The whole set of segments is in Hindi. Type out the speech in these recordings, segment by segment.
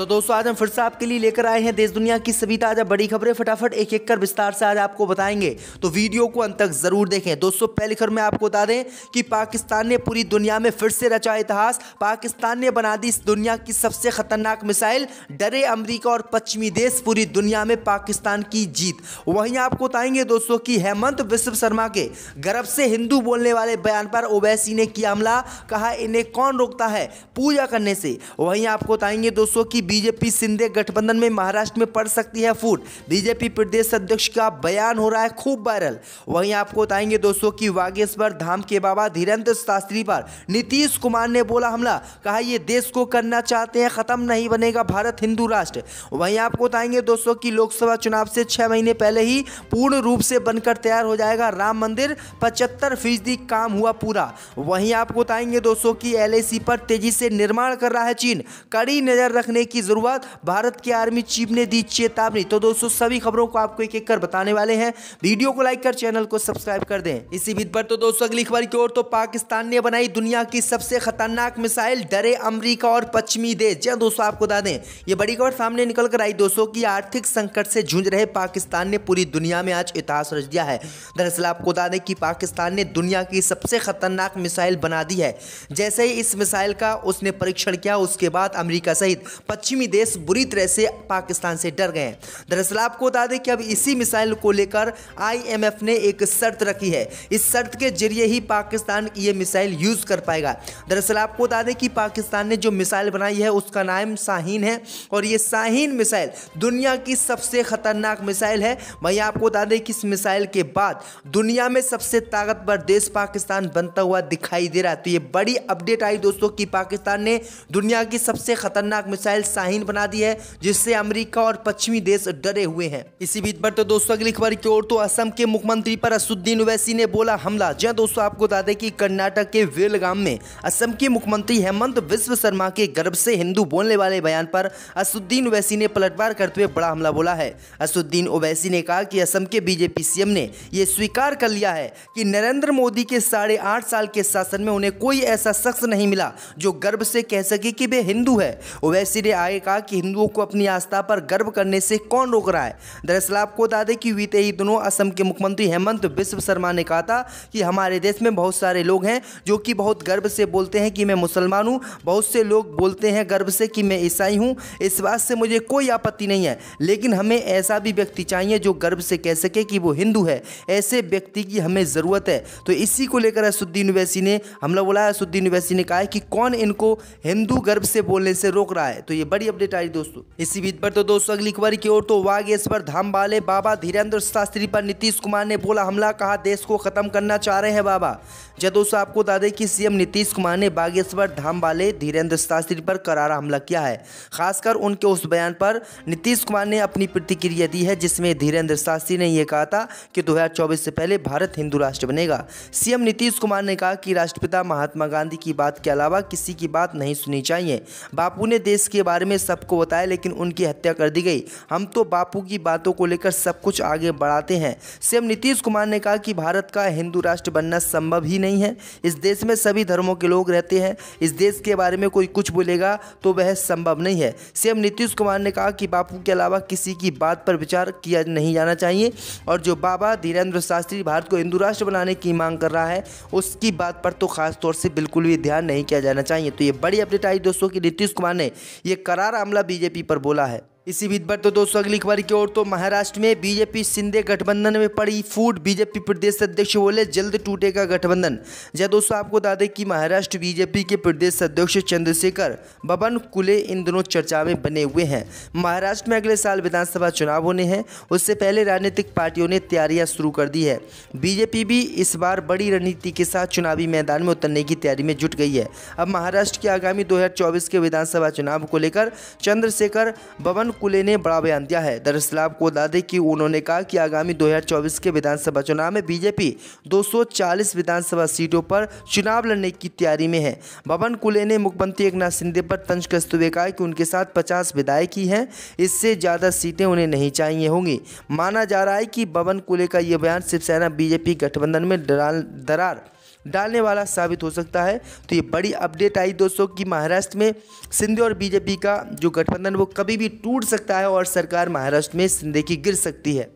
तो दोस्तों आज हम फिर से आपके लिए लेकर आए हैं देश दुनिया की सभी ताजा बड़ी खबरें। फटाफट एक एक कर विस्तार से आज आपको बताएंगे, तो वीडियो को अंत तक जरूर देखें। दोस्तों पहली खबर में आपको बता दें कि पाकिस्तान ने पूरी दुनिया में फिर से रचा इतिहास। पाकिस्तान ने बना दी इस दुनिया की सबसे खतरनाक मिसाइल। डरे अमेरिका और पश्चिमी देश, पूरी दुनिया में पाकिस्तान की जीत। वहीं आपको बताएंगे दोस्तों कि हेमंत बिस्व शर्मा के गर्भ से हिंदू बोलने वाले बयान पर ओवैसी ने किया हमला, कहा इन्हें कौन रोकता है पूजा करने से। वहीं आपको बताएंगे दोस्तों कि बीजेपी शिंदे गठबंधन में महाराष्ट्र में पड़ सकती है फूट। बीजेपी प्रदेश अध्यक्ष का बयान हो रहा है खूब वायरल। वहीं आपको बताएंगे दोस्तों कि बागेश्वर धाम के बाबा धीरेन्द्र शास्त्री पर नीतीश कुमार ने बोला हमला, कहा ये देश को करना चाहते हैं खत्म, नहीं बनेगा भारत हिंदू राष्ट्र। वहीं आपको बताएंगे दोस्तों कि लोकसभा चुनाव से 6 महीने पहले ही पूर्ण रूप से बनकर तैयार हो जाएगा राम मंदिर, 75% काम हुआ पूरा। वहीं आपको बताएंगे दोस्तों कि LAC पर तेजी से निर्माण कर रहा है चीन, कड़ी नजर रखने की जरूरत, भारत के आर्मी चीफ ने दी चेतावनी। तो दोस्तों सभी खबरों को आपको एक एक कर बताने वाले हैं। वीडियो को लाइक कर चैनल को सब्सक्राइब कर दें इसी बीच पर। तो दोस्तों अगली खबर की ओर, तो पाकिस्तान ने बनाई दुनिया की सबसे खतरनाक मिसाइल, डरे अमेरिका और पश्चिमी देश। जी दोस्तों आपको बता दें ये बड़ी खबर सामने निकल कर आई दोस्तों की आर्थिक संकट से जूझ रहे पाकिस्तान ने पूरी दुनिया में आज इतिहास रच दिया है। दरअसल आपको बता दें कि पाकिस्तान ने दुनिया की सबसे खतरनाक मिसाइल बना दी है। जैसे ही इस मिसाइल का उसने परीक्षण किया, उसके बाद अमेरिका सहित पश्चिमी देश बुरी तरह से पाकिस्तान से डर गए हैं। दरअसल आपको बता दें कि अब इसी मिसाइल को लेकर IMF ने एक शर्त रखी है। इस शर्त के जरिए ही पाकिस्तान ये मिसाइल यूज कर पाएगा। दरअसल आपको बता दें कि पाकिस्तान ने जो मिसाइल बनाई है उसका नाम शाहीन है, और ये शाहीन मिसाइल दुनिया की सबसे खतरनाक मिसाइल है। वहीं आपको बता दें कि इस मिसाइल के बाद दुनिया में सबसे ताकतवर देश पाकिस्तान बनता हुआ दिखाई दे रहा है। तो ये बड़ी अपडेट आई दोस्तों कि पाकिस्तान ने दुनिया की सबसे खतरनाक मिसाइल शाहीन बना दी है, जिससे अमेरिका और पश्चिमी देश डरे हुए हैं। इसी बीच पर तो दोस्तों अगली खबर की ओर, तो असम के मुख्यमंत्री पर असदुद्दीन ओवैसी ने बोला हमला। जी दोस्तों आपको बता दें कि कर्नाटक के बेलगाम में असम के मुख्यमंत्री हेमंत बिस्व शर्मा के गर्भ से हिंदू बोलने वाले बयान पर असदुद्दीन ओवैसी ने पलटवार करते हुए बड़ा हमला बोला है। असदुद्दीन ओवैसी ने कहा कि असम के बीजेपी CM ने यह स्वीकार कर लिया है कि नरेंद्र मोदी के 8.5 साल के शासन में उन्हें कोई ऐसा शख्स नहीं मिला जो गर्व से कह सके कि वे हिंदू है। ओवैसी ने आगे कहा कि हिंदुओं को अपनी आस्था पर गर्व करने से कौन रोक रहा है। दरअसल आपको बता दें कि बीते ही दिनों असम के मुख्यमंत्री हेमंत बिस्व शर्मा ने कहा था कि हमारे देश में बहुत सारे लोग हैं जो कि बहुत गर्व से बोलते हैं कि मैं मुसलमान हूं, बहुत से लोग बोलते हैं गर्व से कि मैं ईसाई हूं। इस बात से मुझे कोई आपत्ति नहीं है, लेकिन हमें ऐसा भी व्यक्ति चाहिए जो गर्व से कह सके कि वो हिंदू है। ऐसे व्यक्ति की हमें ज़रूरत है। तो इसी को लेकर असदुद्दीन ओवैसी ने हमला बोला है। असदुद्दीन ओवैसी ने कहा है कि कौन इनको हिंदू गर्व से बोलने से रोक रहा है। तो ये बड़ी अपडेट आई दोस्तों। इसी बीच पर तो दोस्तों अगली खबर की ओर, तो बागेश्वर धाम वाले बाबा धीरेन्द्र शास्त्री पर नीतीश कुमार ने बोला हमला, कहा देश को खत्म करना चाह रहे हैं बाबा। जब दोस्तों आपको बता दें कि CM नीतीश कुमार ने बागेश्वर धाम वाले धीरेन्द्र शास्त्री पर करारा हमला किया है। खासकर उनके उस बयान पर नीतीश कुमार ने अपनी प्रतिक्रिया दी है, जिसमें धीरेन्द्र शास्त्री ने यह कहा था कि 2024 से पहले भारत हिंदू राष्ट्र बनेगा। CM नीतीश कुमार ने कहा कि राष्ट्रपिता महात्मा गांधी की बात के अलावा किसी की बात नहीं सुननी चाहिए। बापू ने देश के बारे में सबको बताया, लेकिन उनकी हत्या कर दी गई। हम तो बापू की बातों को लेकर सब कुछ आगे बढ़ाते हैं। CM नीतीश कुमार ने कहा कि भारत का हिंदू राष्ट्र बनना संभव ही नहीं है। इस देश में सभी धर्मों के लोग रहते हैं। इस देश के बारे में कोई कुछ बोलेगा तो वह संभव नहीं है। CM नीतीश कुमार ने कहा कि बापू के अलावा किसी की बात पर विचार किया नहीं जाना चाहिए, और जो बाबा धीरेन्द्र शास्त्री भारत को हिंदू राष्ट्र बनाने की मांग कर रहा है उसकी बात पर तो खास तौर से बिल्कुल भी ध्यान नहीं किया जाना चाहिए। तो ये बड़ी अपडेट आई दोस्तों कि नीतीश कुमार ने ये करारा हमला बीजेपी पर बोला है। इसी बीच पर तो दोस्तों अगली खबर की ओर, तो महाराष्ट्र में बीजेपी शिंदे गठबंधन में पड़ी फूट। बीजेपी प्रदेश अध्यक्ष बोले जल्द टूटेगा गठबंधन। जब दोस्तों आपको बता दें कि महाराष्ट्र बीजेपी के प्रदेश अध्यक्ष चंद्रशेखर बावनकुले इन दिनों चर्चा में बने हुए हैं। महाराष्ट्र में अगले साल विधानसभा चुनाव होने हैं, उससे पहले राजनीतिक पार्टियों ने तैयारियां शुरू कर दी है। बीजेपी भी इस बार बड़ी रणनीति के साथ चुनावी मैदान में उतरने की तैयारी में जुट गई है। अब महाराष्ट्र के आगामी 2024 के विधानसभा चुनाव को लेकर चंद्रशेखर बावनकुले ने बड़ा बयान दिया है। दरअसल आपको बता दें कि उन्होंने कहा कि आगामी 2024 के विधानसभा चुनाव में बीजेपी 240 विधानसभा सीटों पर चुनाव लड़ने की तैयारी में है। बावनकुले ने मुख्यमंत्री एकनाथ शिंदे पर तंज कसते हुए कहा कि उनके साथ 50 विधायक ही हैं, इससे ज़्यादा सीटें उन्हें नहीं चाहिए होंगी। माना जा रहा है कि बावनकुले का यह बयान शिवसेना बीजेपी गठबंधन में दरार डालने वाला साबित हो सकता है। तो ये बड़ी अपडेट आई दोस्तों कि महाराष्ट्र में शिंदे और बीजेपी का जो गठबंधन वो कभी भी टूट सकता है और सरकार महाराष्ट्र में शिंदे की गिर सकती है।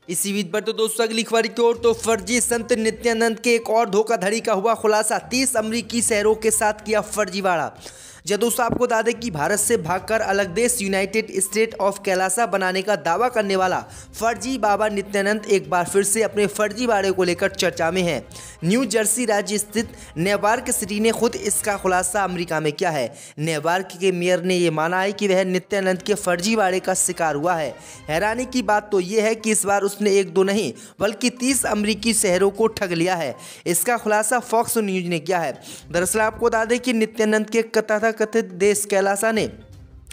इसी बीच पर तो दोस्तों अगली खबर की ओर, तो फर्जी संत नित्यानंद के एक और धोखाधड़ी का हुआ खुलासा। 30 अमेरिकी शहरों के साथ किया फर्जीवाड़ा। दोस्तों आपको बता दें कि भारत से भागकर अलग देश यूनाइटेड स्टेट ऑफ कैलासा बनाने का दावा करने वाला फर्जी बाबा नित्यानंद एक बार फिर से अपने फर्जीवाड़े को लेकर चर्चा में है। न्यू जर्सी राज्य स्थित नेवार्क सिटी ने खुद इसका खुलासा अमेरिका में किया है। नेवार्क के मेयर ने यह माना है कि वह नित्यानंद के फर्जीवाड़े का शिकार हुआ है। हैरानी की बात तो यह है कि इस बार उसने एक दो नहीं बल्कि 30 अमेरिकी शहरों को ठग लिया है। इसका खुलासा फॉक्स न्यूज ने किया है। दरअसल आपको बता दें कि नित्यानंद के कथित देश कैलासा ने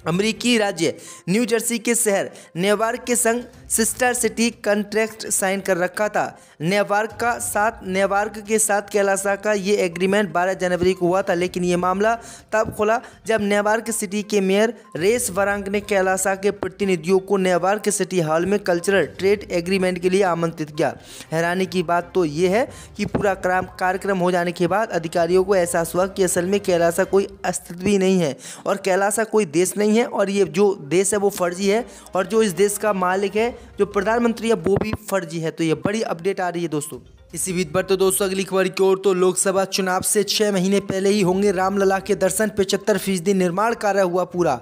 अमेरिकी राज्य न्यू जर्सी के शहर नेवार्क के संग सिस्टर सिटी कॉन्ट्रैक्ट साइन कर रखा था। नेवार्क के साथ कैलासा का ये एग्रीमेंट 12 जनवरी को हुआ था, लेकिन ये मामला तब खुला जब नेवार्क सिटी के मेयर रेस वरांग ने कैलासा के प्रतिनिधियों को नेवार्क सिटी हॉल में कल्चरल ट्रेड एग्रीमेंट के लिए आमंत्रित किया। हैरानी की बात तो ये है कि पूरा कार्यक्रम हो जाने के बाद अधिकारियों को एहसास हुआ कि असल में कैलासा कोई अस्तित्व ही नहीं है और कैलासा कोई देश नहीं है और ये जो देश है वो फर्जी है और जो इस देश का मालिक है जो प्रधानमंत्री है वो भी फर्जी है। तो ये बड़ी अपडेट आ रही है दोस्तों। इसी बीच पर तो दोस्तों अगली खबर की ओर, तो लोकसभा चुनाव से 6 महीने पहले ही होंगे रामलला के दर्शन। 75% निर्माण कार्य हुआ पूरा।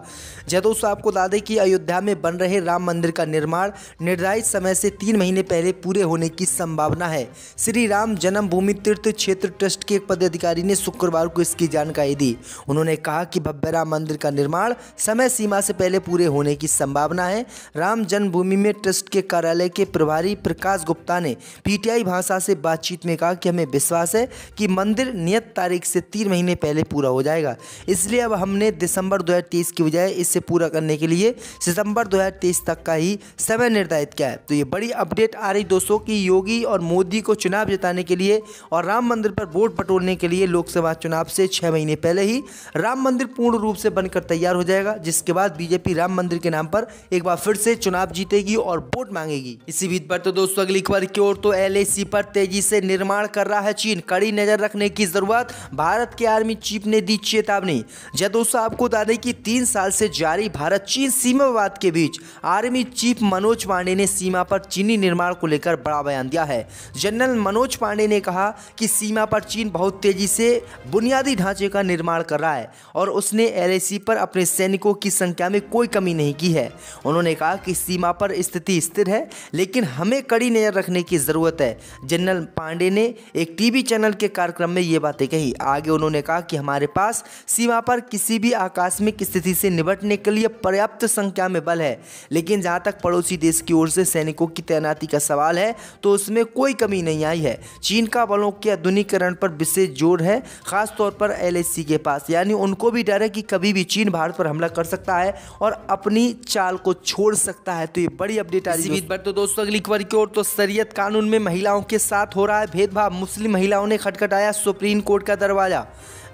दोस्तों आपको बता दें कि अयोध्या में बन रहे राम मंदिर का निर्माण निर्धारित समय से 3 महीने पहले पूरे होने की संभावना है। श्री राम जन्मभूमि तीर्थ क्षेत्र ट्रस्ट के एक पदाधिकारी ने शुक्रवार को इसकी जानकारी दी। उन्होंने कहा कि भव्य राम मंदिर का निर्माण समय सीमा से पहले पूरे होने की संभावना है। राम जन्मभूमि में ट्रस्ट के कार्यालय के प्रभारी प्रकाश गुप्ता ने पीटीआई भाषा से बातचीत में कहा कि हमें विश्वास है कि मंदिर नियत तारीख से 3 महीने पहले पूरा हो जाएगा, इसलिए अब हमने दिसंबर 2023 की बजाय इसे पूरा करने के लिए सितंबर 2023 तक का ही समय निर्धारित किया है। तो ये बड़ी अपडेट आ रही दोस्तों कि योगी और मोदी को चुनाव जिताने के लिए और राम मंदिर पर वोट बटोरने के लिए लोकसभा चुनाव से 6 महीने पहले ही राम मंदिर पूर्ण रूप से बनकर तैयार हो जाएगा, जिसके बाद बीजेपी राम मंदिर के नाम पर एक बार फिर से चुनाव जीतेगी और वोट मांगेगी। इसी बीच पर तो दोस्तों अगली खबर की ओर, तो LAC पर तेजी से निर्माण कर रहा है चीन। कड़ी नजर रखने की जरूरत, भारत के आर्मी चीफ ने दी चेतावनी। दोस्तों आपको बता दें कि 3 साल से जारी भारत चीन सीमा विवाद के बीच आर्मी चीफ मनोज पांडे ने सीमा पर चीनी निर्माण को लेकर बड़ा बयान दिया है। जनरल मनोज पांडे ने कहा कि सीमा पर चीन बहुत तेजी से बुनियादी ढांचे का निर्माण कर रहा है और उसने LAC पर अपने सैनिकों की संख्या में कोई कमी नहीं की है। उन्होंने कहा कि सीमा पर स्थिति स्थिर है लेकिन हमें कड़ी नजर रखने की जरूरत है। जनरल पांडे ने एक टीवी चैनल के कार्यक्रम में ये बातें कही। आगे उन्होंने कहा कि हमारे पास सीमा पर किसी भी आकस्मिक स्थिति से निपटने के लिए पर्याप्त संख्या में बल है, लेकिन जहां तक पड़ोसी देश की ओर से सैनिकों की तैनाती का सवाल है तो उसमें कोई कमी नहीं आई है। चीन का बलों के आधुनिकीकरण पर विशेष जोर है, खासतौर पर LAC के पास, यानी उनको भी डर है कि कभी भी चीन भारत पर हमला कर सकता है और अपनी चाल को छोड़ सकता है। तो ये बड़ी अपडेट आ रही है। तो दोस्तों अगली खबर की ओर, तो शरीयत कानून में महिलाओं के साथ हो रहा है भेदभाव। मुस्लिम महिलाओं ने खटखटाया सुप्रीम कोर्ट का दरवाजा।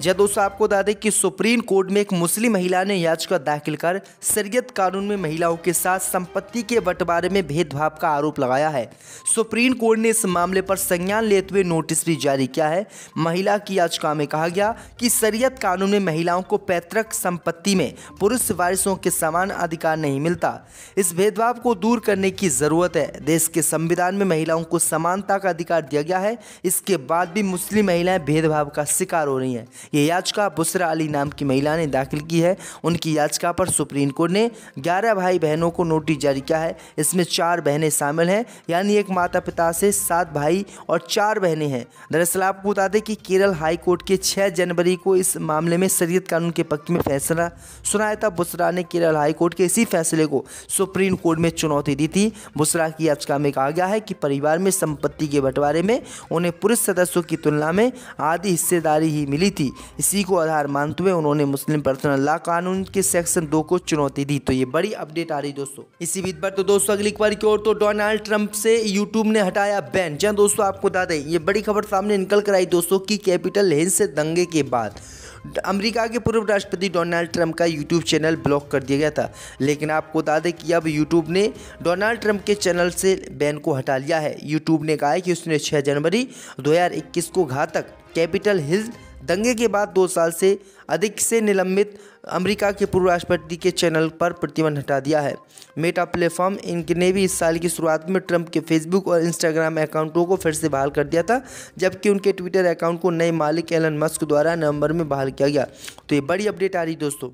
दोस्तों आपको बता दें कि सुप्रीम कोर्ट में एक मुस्लिम महिला ने याचिका दाखिल कर शरीयत कानून में महिलाओं के साथ संपत्ति के बंटवारे में भेदभाव का आरोप लगाया है। सुप्रीम कोर्ट ने इस मामले पर संज्ञान लेते हुए नोटिस भी जारी किया है। महिला की याचिका में कहा गया कि शरीयत कानून में महिलाओं को पैतृक संपत्ति में पुरुष वारिसों के समान अधिकार नहीं मिलता। इस भेदभाव को दूर करने की जरूरत है। देश के संविधान में महिलाओं को समानता का अधिकार दिया गया है, इसके बाद भी मुस्लिम महिलाएं भेदभाव का शिकार हो रही हैं। ये याचिका बुसरा अली नाम की महिला ने दाखिल की है। उनकी याचिका पर सुप्रीम कोर्ट ने 11 भाई बहनों को नोटिस जारी किया है। इसमें 4 बहनें शामिल हैं, यानी एक माता पिता से 7 भाई और 4 बहनें हैं। दरअसल आपको बता दें कि केरल हाई कोर्ट के 6 जनवरी को इस मामले में शरीयत कानून के पक्ष में फैसला सुनाया था। बुसरा ने केरल हाई कोर्ट के इसी फैसले को सुप्रीम कोर्ट में चुनौती दी थी। बुसरा की याचिका में कहा गया है कि परिवार में संपत्ति के बंटवारे में उन्हें पुरुष सदस्यों की तुलना में आधी हिस्सेदारी ही मिली थी। इसी को आधार मानते हुए उन्होंने मुस्लिम पर्सनल लॉ कानून के सेक्शन 2 को चुनौती दी। तो ये बड़ी अपडेट आ रही दोस्तों। इसी बीच पर तो दोस्तों अगली खबर की ओर, तो डोनाल्ड ट्रंप से यूट्यूब ने हटाया बैन। जहां दोस्तों आपको बता दें ये बड़ी खबर सामने निकल कर आई दोस्तों कि कैपिटल हिल से दंगे के बाद अमेरिका के पूर्व राष्ट्रपति डोनाल्ड ट्रंप का यूट्यूब चैनल ब्लॉक कर दिया गया था, लेकिन आपको बता दें कि अब यूट्यूब ने डोनाल्ड ट्रंप के चैनल से बैन को हटा लिया है। यूट्यूब ने कहा है कि उसने 6 जनवरी 2021 को घातक कैपिटल हिल दंगे के बाद 2 साल से अधिक से निलंबित अमेरिका के पूर्व राष्ट्रपति के चैनल पर प्रतिबंध हटा दिया है। मेटा प्लेटफॉर्म इनके ने भी इस साल की शुरुआत में ट्रंप के फेसबुक और इंस्टाग्राम अकाउंटों को फिर से बहाल कर दिया था, जबकि उनके ट्विटर अकाउंट को नए मालिक एलन मस्क द्वारा नवंबर में बहाल किया गया। तो ये बड़ी अपडेट आ रही दोस्तों।